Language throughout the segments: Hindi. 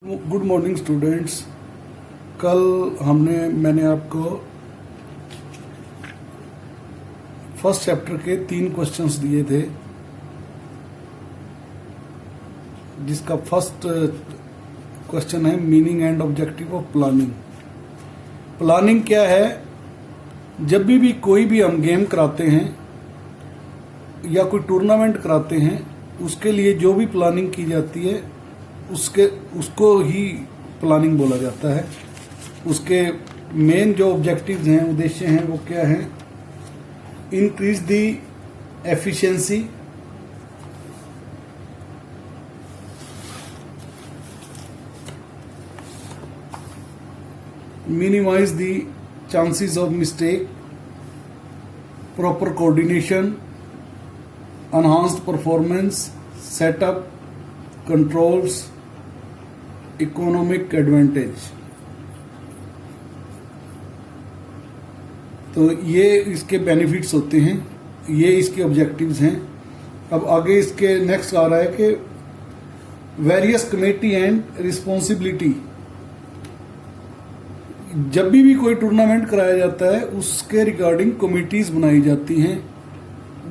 Good morning students. कल मैंने आपको फर्स्ट चैप्टर के 3 क्वेश्चंस दिए थे, जिसका फर्स्ट क्वेश्चन है meaning and objective of planning. Planning क्या है? जब भी कोई भी हम गेम कराते हैं या कोई टूर्नामेंट कराते हैं, उसके लिए जो भी प्लानिंग की जाती है उसको ही प्लानिंग बोला जाता है। उसके मेन जो ऑब्जेक्टिव्स हैं, उद्देश्य हैं, वो क्या हैं? Increase the efficiency, minimize the chances of mistake, proper coordination, enhanced performance, setup, controls, economic advantage. तो ये इसके बेनिफिट्स होते हैं, ये इसके ऑब्जेक्टिव्स हैं। अब आगे इसके नेक्स्ट आ रहा है कि वेरियस कमेटी एंड रिस्पॉन्सिबिलिटी। जब भी कोई टूर्नामेंट कराया जाता है, उसके रिगार्डिंग कमेटीज बनाई जाती हैं।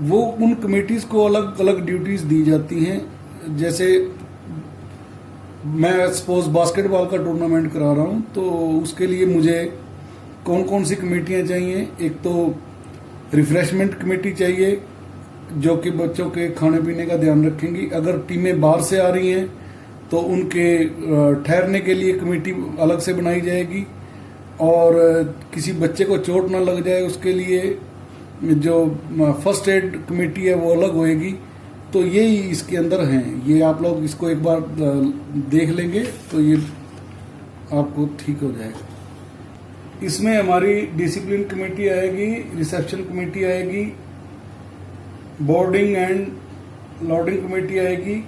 वो उन कमेटीज को अलग अलग ड्यूटीज दी जाती हैं। जैसे मैं सपोज बास्केटबॉल का टूर्नामेंट करा रहा हूं, तो उसके लिए मुझे कौन कौन सी कमेटियां चाहिए? एक तो रिफ्रेशमेंट कमेटी चाहिए, जो कि बच्चों के खाने पीने का ध्यान रखेंगी। अगर टीमें बाहर से आ रही हैं तो उनके ठहरने के लिए कमेटी अलग से बनाई जाएगी, और किसी बच्चे को चोट ना लग जाए उसके लिए जो फर्स्ट एड कमेटी है वो अलग होएगी। तो ये ही इसके अंदर हैं। ये आप लोग इसको एक बार देख लेंगे तो ये आपको ठीक हो जाएगा। इसमें हमारी डिसिप्लिन कमेटी आएगी, रिसेप्शन कमेटी आएगी, बोर्डिंग एंड लॉडिंग कमेटी आएगी,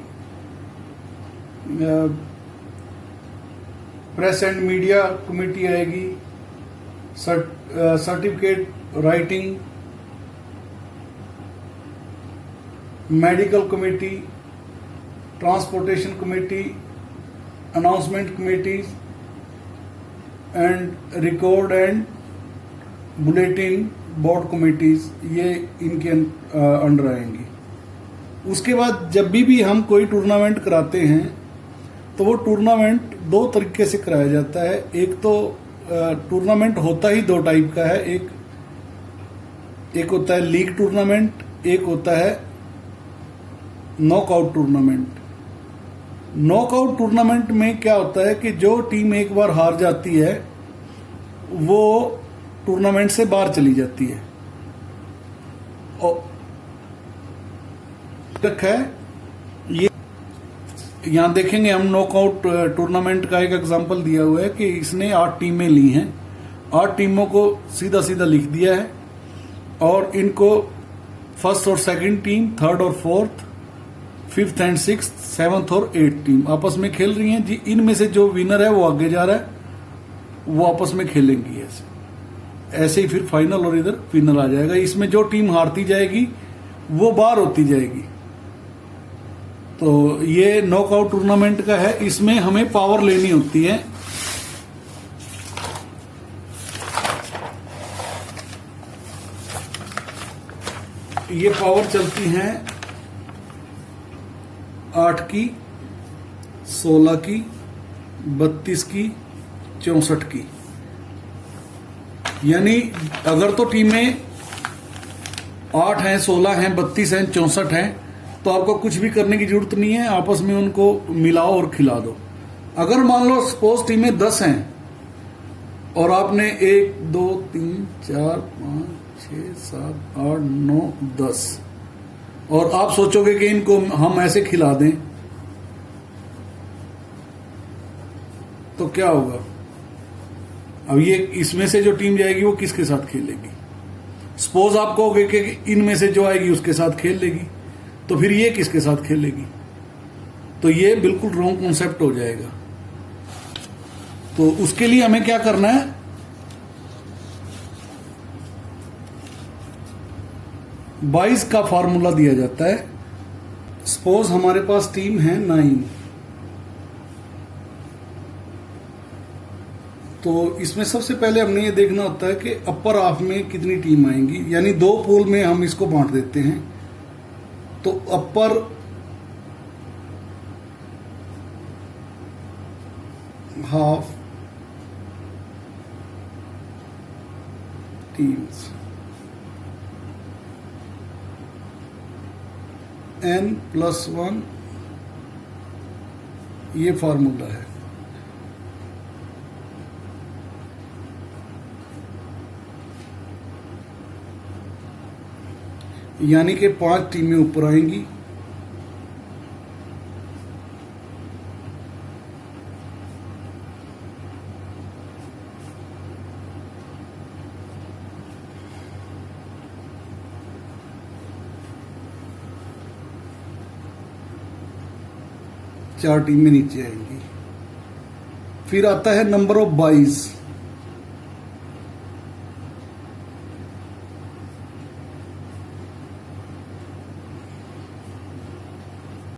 प्रेस एंड मीडिया कमेटी आएगी, certificate writing, medical committee, transportation committee, announcement committees and record and bulletin board committees, ये इनके अंडर आएंगी। उसके बाद जब भी हम कोई टूर्नामेंट कराते हैं, तो वो टूर्नामेंट 2 तरीके से कराया जाता है। एक तो टूर्नामेंट होता ही 2 टाइप का है। एक होता है लीग टूर्नामेंट, एक होता है नॉकआउट टूर्नामेंट। नॉकआउट टूर्नामेंट में क्या होता है कि जो टीम एक बार हार जाती है, वो टूर्नामेंट से बाहर चली जाती है। और तक है ये यहां देखेंगे हम, नॉकआउट टूर्नामेंट का एक एग्जांपल दिया हुआ है कि इसने 8 टीमें ली हैं। 8 टीमों को सीधा सीधा लिख दिया है, और इनको फर्स्ट और सेकंड टीम, थर्ड और fourth, 5th and 6th, 7th और 8th टीम आपस में खेल रही हैं जी। इनमें से जो विनर है वो आगे जा रहा है, वो आपस में खेलेंगी। ऐसे ही फिर फाइनल और इधर विनर आ जाएगा। इसमें जो टीम हारती जाएगी वो बाहर होती जाएगी। तो ये नॉकआउट टूर्नामेंट का है। इसमें हमें पावर लेनी होती है। ये पावर चलती हैं 8 की, 16 की, 32 की, 64 की। यानी अगर तो टीमें 8 हैं, 16 हैं, 32 हैं, 64 हैं, तो आपको कुछ भी करने की जरूरत नहीं है। आपस में उनको मिलाओ और खिला दो। अगर मान लो सपोज टीमें 10 हैं, और आपने 1 2 3 4 5 6 7 8 9 10, और आप सोचोगे कि इनको हम ऐसे खिला दें, तो क्या होगा? अब ये इसमें से जो टीम जाएगी वो किसके साथ खेलेगी? सपोज आप कहोगे कि इनमें से जो आएगी उसके साथ खेल लेगी, तो फिर ये किसके साथ खेलेगी? तो ये बिल्कुल रॉन्ग कॉन्सेप्ट हो जाएगा। तो उसके लिए हमें क्या करना है? बाइस का फार्मूला दिया जाता है। सपोज हमारे पास टीम है 9, तो इसमें सबसे पहले हमने ये देखना होता है कि अपर हाफ में कितनी टीम आएंगी, यानी 2 पूल में हम इसको बांट देते हैं। तो अपर हाफ टीम्स n+1, ये फार्मूला है। यानी कि 5 टीमें ऊपर आएंगी, चार टीमें नीचे आएंगी। फिर आता है नंबर ऑफ बाइज।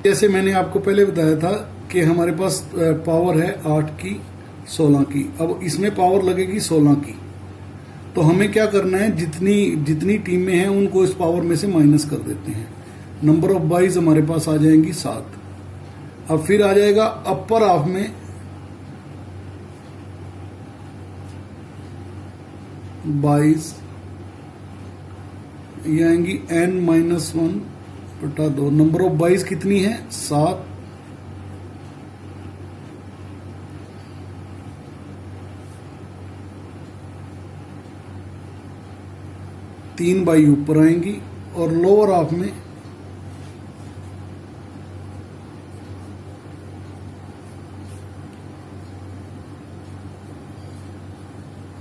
जैसे मैंने आपको पहले बताया था कि हमारे पास पावर है 8 की 16 की। अब इसमें पावर लगेगी 16 की, तो हमें क्या करना है, जितनी टीमें हैं उनको इस पावर में से माइनस कर देते हैं। नंबर ऑफ बाइज हमारे पास आ जाएंगी 7। अब फिर आ जाएगा अपर हाफ में बाइज, ये आएंगी n-1/2। नंबर ऑफ बाइज कितनी है, 7। तीन बाई ऊपर आएंगी और लोअर हाफ में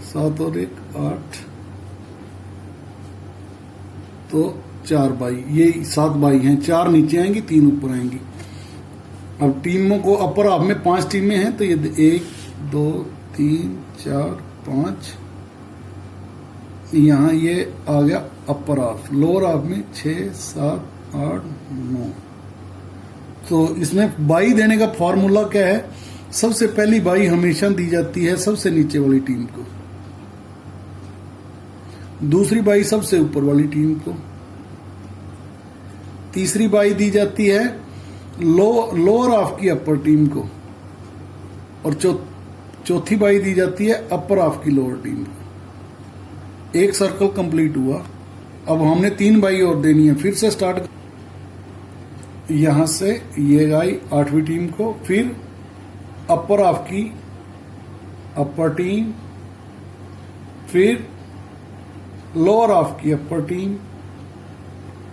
7 और 1 8, तो 4 बाई, ये 7 बाई हैं। 4 नीचे आएंगी, 3 ऊपर आएंगी। अब टीमों को अपर हाफ में 5 टीमें हैं, तो ये 1 2 3 4 5, यहाँ ये आ गया अपर हाफ। लोअर हाफ में 6 7 8 9। तो इसमें बाई देने का फॉर्मूला क्या है, सबसे पहली बाई हमेशा दी जाती है सबसे नीचे वाली टीम को, दूसरी बाई सबसे ऊपर वाली टीम को, तीसरी बाई दी जाती है लोअर हाफ की अपर टीम को, और चौथी बाई दी जाती है अपर हाफ की लोअर टीम को। एक सर्कल कंप्लीट हुआ। अब हमने 3 बाई और देनी है। फिर से स्टार्ट, यहां से ये आई 8वीं टीम को, फिर अपर हाफ की अपर टीम, फिर लोअर हाफ की अपर टीम।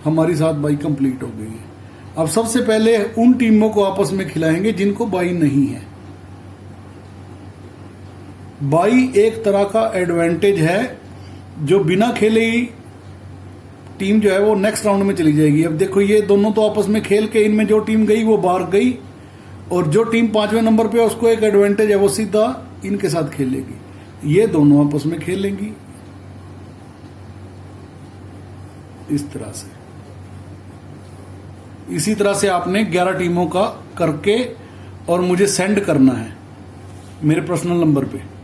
हमारी 7 बाई कंप्लीट हो गई है। अब सबसे पहले उन टीमों को आपस में खिलाएंगे जिनको बाई नहीं है। बाई एक तरह का एडवांटेज है, जो बिना खेले ही टीम जो है वो नेक्स्ट राउंड में चली जाएगी। अब देखो, ये दोनों तो आपस में खेल के इनमें जो टीम गई वो बाहर गई, और जो टीम 5वें नंबर पे उसको एक एडवांटेज है, वो सीधा इनके साथ खेलेगी। ये दोनों आपस में खेलेंगी इस तरह से। इसी तरह से आपने 11 टीमों का करके और मुझे सेंड करना है मेरे पर्सनल नंबर पे।